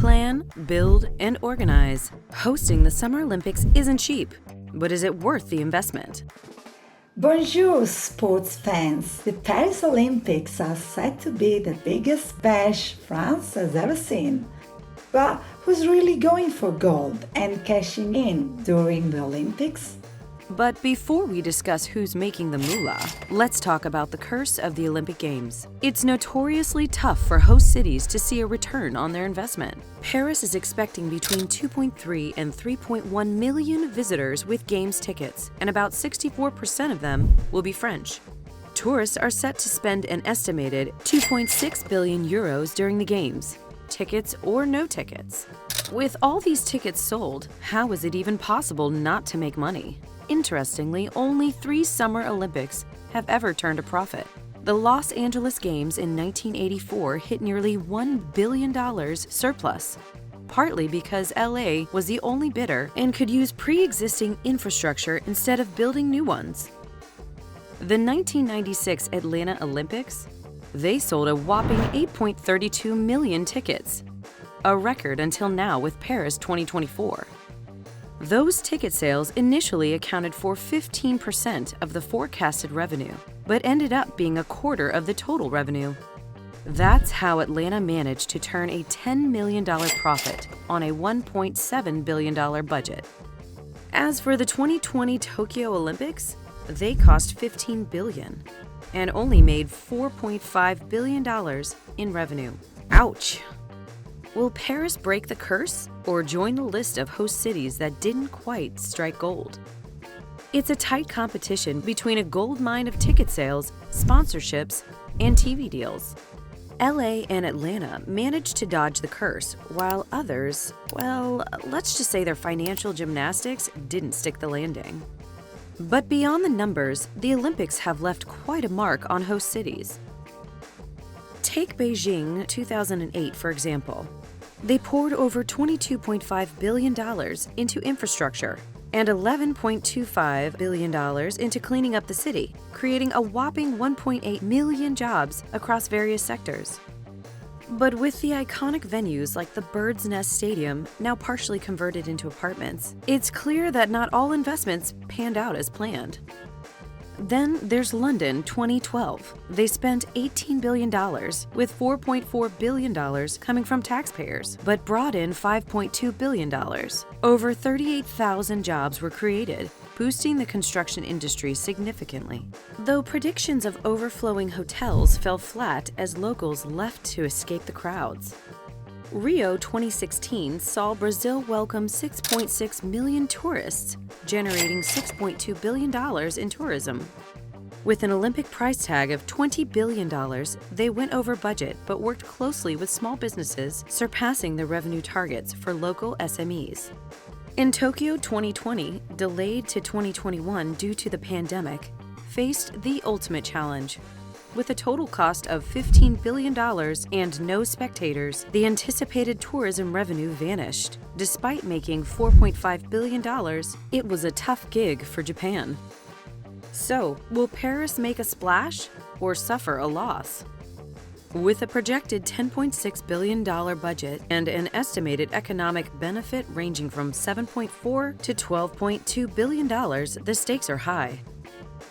Plan, build, and organize. Hosting the Summer Olympics isn't cheap, but is it worth the investment? Bonjour, sports fans! The Paris Olympics are said to be the biggest bash France has ever seen. But who's really going for gold and cashing in during the Olympics? But before we discuss who's making the moolah, let's talk about the curse of the Olympic Games. It's notoriously tough for host cities to see a return on their investment. Paris is expecting between 2.3 and 3.1 million visitors with Games tickets, and about 64% of them will be French. Tourists are set to spend an estimated 2.6 billion euros during the Games, tickets or no tickets. With all these tickets sold, how is it even possible not to make money? Interestingly, only 3 Summer Olympics have ever turned a profit. The Los Angeles Games in 1984 hit nearly $1 billion surplus, partly because LA was the only bidder and could use pre-existing infrastructure instead of building new ones. The 1996 Atlanta Olympics, they sold a whopping 8.32 million tickets, a record until now with Paris 2024. Those ticket sales initially accounted for 15% of the forecasted revenue, but ended up being a quarter of the total revenue. That's how Atlanta managed to turn a $10 million profit on a $1.7 billion budget. As for the 2020 Tokyo Olympics, they cost $15 billion and only made $4.5 billion in revenue. Ouch! Will Paris break the curse or join the list of host cities that didn't quite strike gold? It's a tight competition between a gold mine of ticket sales, sponsorships, and TV deals. LA and Atlanta managed to dodge the curse, while others, well, let's just say their financial gymnastics didn't stick the landing. But beyond the numbers, the Olympics have left quite a mark on host cities. Take Beijing 2008, for example. They poured over $22.5 billion into infrastructure and $11.25 billion into cleaning up the city, creating a whopping 1.8 million jobs across various sectors. But with the iconic venues like the Bird's Nest Stadium now partially converted into apartments, it's clear that not all investments panned out as planned. Then there's London 2012. They spent $18 billion, with $4.4 billion coming from taxpayers, but brought in $5.2 billion. Over 38,000 jobs were created, boosting the construction industry significantly. Though predictions of overflowing hotels fell flat as locals left to escape the crowds. Rio 2016 saw Brazil welcome 6.6 million tourists, generating $6.2 billion in tourism. With an Olympic price tag of $20 billion, they went over budget but worked closely with small businesses, surpassing the revenue targets for local SMEs. In Tokyo 2020, delayed to 2021 due to the pandemic, faced the ultimate challenge. With a total cost of $15 billion and no spectators, the anticipated tourism revenue vanished. Despite making $4.5 billion, it was a tough gig for Japan. So, will Paris make a splash or suffer a loss? With a projected $10.6 billion budget and an estimated economic benefit ranging from $7.4 to $12.2 billion, the stakes are high.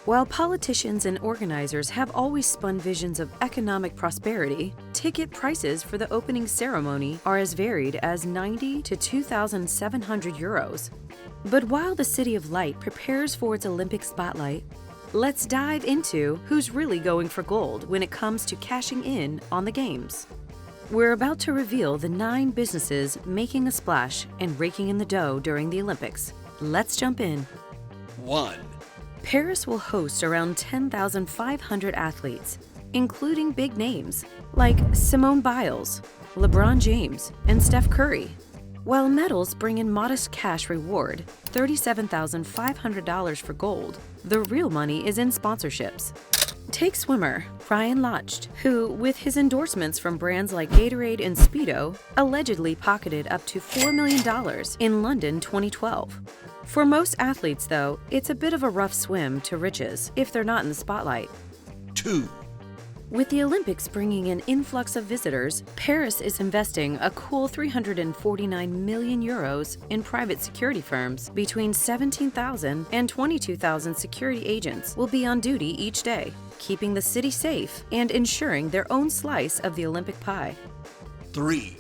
While politicians and organizers have always spun visions of economic prosperity, ticket prices for the opening ceremony are as varied as 90 to 2,700 euros. But while the City of Light prepares for its Olympic spotlight, let's dive into who's really going for gold when it comes to cashing in on the Games. We're about to reveal the 9 businesses making a splash and raking in the dough during the Olympics. Let's jump in. 1. Paris will host around 10,500 athletes, including big names like Simone Biles, LeBron James, and Steph Curry. While medals bring in modest cash reward, $37,500 for gold, the real money is in sponsorships. Take swimmer Ryan Lochte, who, with his endorsements from brands like Gatorade and Speedo, allegedly pocketed up to $4 million in London 2012. For most athletes, though, it's a bit of a rough swim to riches if they're not in the spotlight. 2. With the Olympics bringing an influx of visitors, Paris is investing a cool 349 million euros in private security firms. Between 17,000 and 22,000 security agents will be on duty each day, keeping the city safe and ensuring their own slice of the Olympic pie. 3.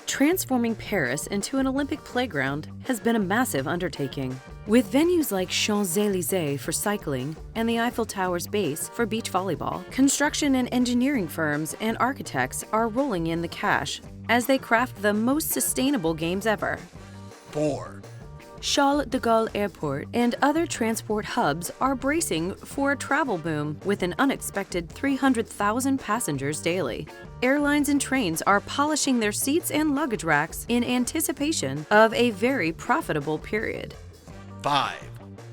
Transforming Paris into an Olympic playground has been a massive undertaking. With venues like Champs-Élysées for cycling and the Eiffel Tower's base for beach volleyball, construction and engineering firms and architects are rolling in the cash as they craft the most sustainable games ever. 4. Charles de Gaulle Airport and other transport hubs are bracing for a travel boom with an unexpected 300,000 passengers daily. Airlines and trains are polishing their seats and luggage racks in anticipation of a very profitable period. 5.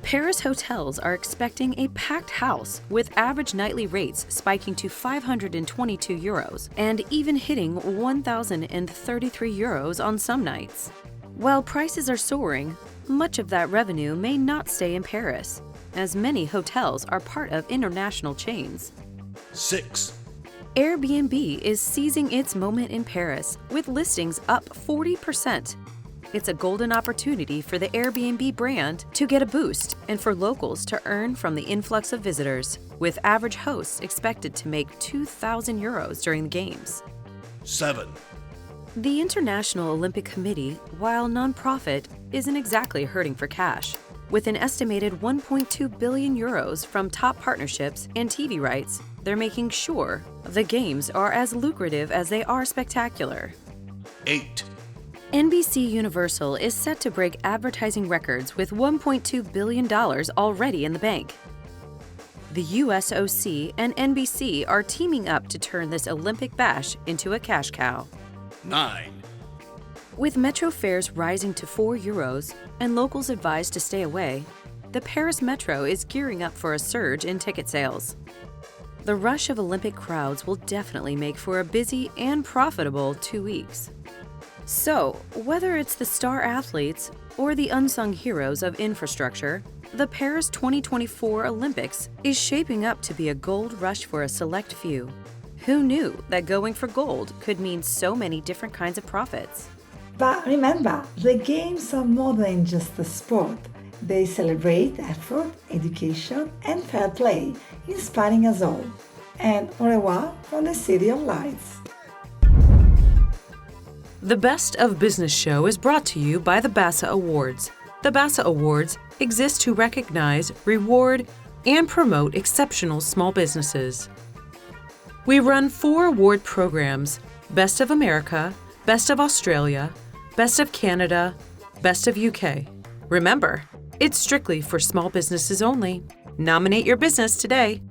Paris hotels are expecting a packed house with average nightly rates spiking to 522 euros and even hitting 1,033 euros on some nights. While prices are soaring, much of that revenue may not stay in Paris, as many hotels are part of international chains. 6. Airbnb is seizing its moment in Paris with listings up 40%. It's a golden opportunity for the Airbnb brand to get a boost and for locals to earn from the influx of visitors, with average hosts expected to make 2,000 euros during the games. 7. The International Olympic Committee, while nonprofit, isn't exactly hurting for cash. With an estimated 1.2 billion euros from top partnerships and TV rights, they're making sure the games are as lucrative as they are spectacular. 8. NBC Universal is set to break advertising records with $1.2 billion already in the bank. The USOC and NBC are teaming up to turn this Olympic bash into a cash cow. 9. With metro fares rising to 4 euros and locals advised to stay away, the Paris Metro is gearing up for a surge in ticket sales. The rush of Olympic crowds will definitely make for a busy and profitable 2 weeks. So, whether it's the star athletes or the unsung heroes of infrastructure, the Paris 2024 Olympics is shaping up to be a gold rush for a select few. Who knew that going for gold could mean so many different kinds of profits? But remember, the games are more than just a sport. They celebrate effort, education, and fair play, inspiring us all. And au revoir from the City of Lights. The Best of Business show is brought to you by the BASA Awards. The BASA Awards exist to recognize, reward, and promote exceptional small businesses. We run 4 award programs: Best of America, Best of Australia, Best of Canada, Best of UK. Remember, it's strictly for small businesses only. Nominate your business today.